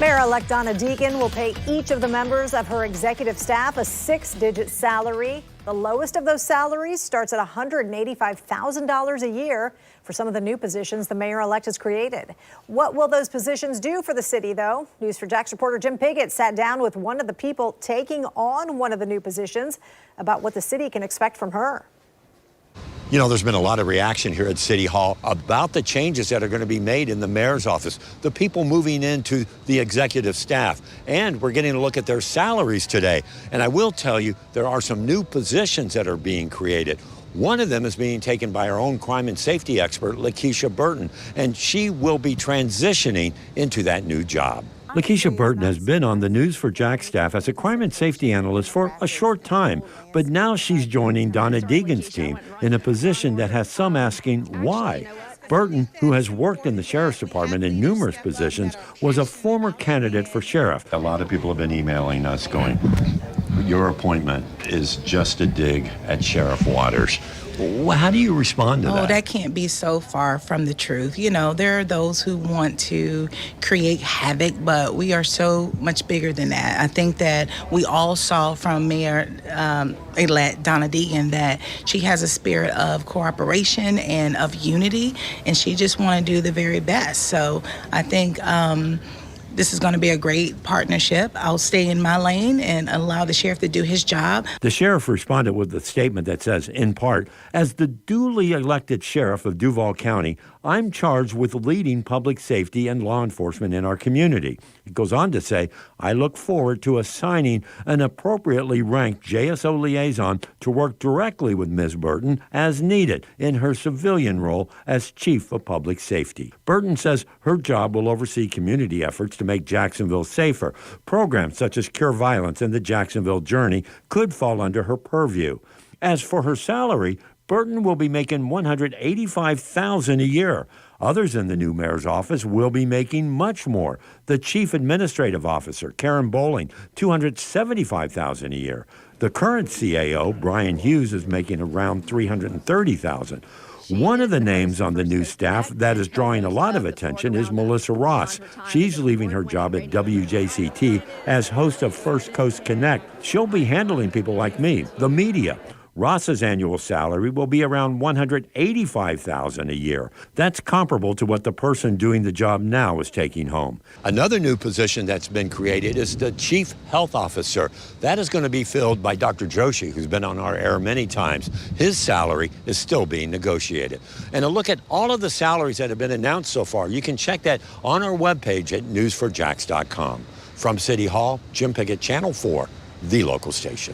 Mayor-Elect Donna Deegan will pay each of the members of her executive staff a 6-digit salary. The lowest of those salaries starts at $185,000 a year for some of the new positions the mayor-elect has created. What will those positions do for the city, though? News4JAX reporter Jim Piggott sat down with one of the people taking on one of the new positions about what the city can expect from her. You know, there's been a lot of reaction here at City Hall about the changes that are going to be made in the mayor's office, the people moving into the executive staff, and we're getting a look at their salaries today. And I will tell you, there are some new positions that are being created. One of them is being taken by our own crime and safety expert, Lakeisha Burton, and she will be transitioning into that new job. Lakeisha Burton has been on the News4JAX staff as a crime and safety analyst for a short time, but now she's joining Donna Deegan's team in a position that has some asking why. Burton, who has worked in the sheriff's department in numerous positions, was a former candidate for sheriff. A lot of people have been emailing us going, your appointment is just a dig at Sheriff Waters. How do you respond to that? Oh, that can't be so far from the truth. You know, there are those who want to create havoc, but we are so much bigger than that. I think that we all saw from Mayor-Elect Donna Deegan that she has a spirit of cooperation and of unity, and she just want to do the very best. So I think this is going to be a great partnership. I'll stay in my lane and allow the sheriff to do his job. The sheriff responded with a statement that says, in part, as the duly elected sheriff of Duval County, I'm charged with leading public safety and law enforcement in our community. It goes on to say, I look forward to assigning an appropriately ranked JSO liaison to work directly with Ms. Burton as needed in her civilian role as chief of public safety. Burton says her job will oversee community efforts to make Jacksonville safer. Programs such as Cure Violence and the Jacksonville Journey could fall under her purview. As for her salary, Burton will be making $185,000 a year. Others in the new mayor's office will be making much more. The chief administrative officer, Karen Bowling, $275,000 a year. The current CAO, Brian Hughes, is making around $330,000. One of the names on the new staff that is drawing a lot of attention is Melissa Ross. She's leaving her job at WJCT as host of First Coast Connect. She'll be handling people like me, the media. Ross's annual salary will be around $185,000 a year. That's comparable to what the person doing the job now is taking home. Another new position that's been created is the Chief Health Officer. That is going to be filled by Dr. Joshi, who's been on our air many times. His salary is still being negotiated. And a look at all of the salaries that have been announced so far, you can check that on our webpage at news4jax.com. From City Hall, Jim Piggott, Channel 4, the local station.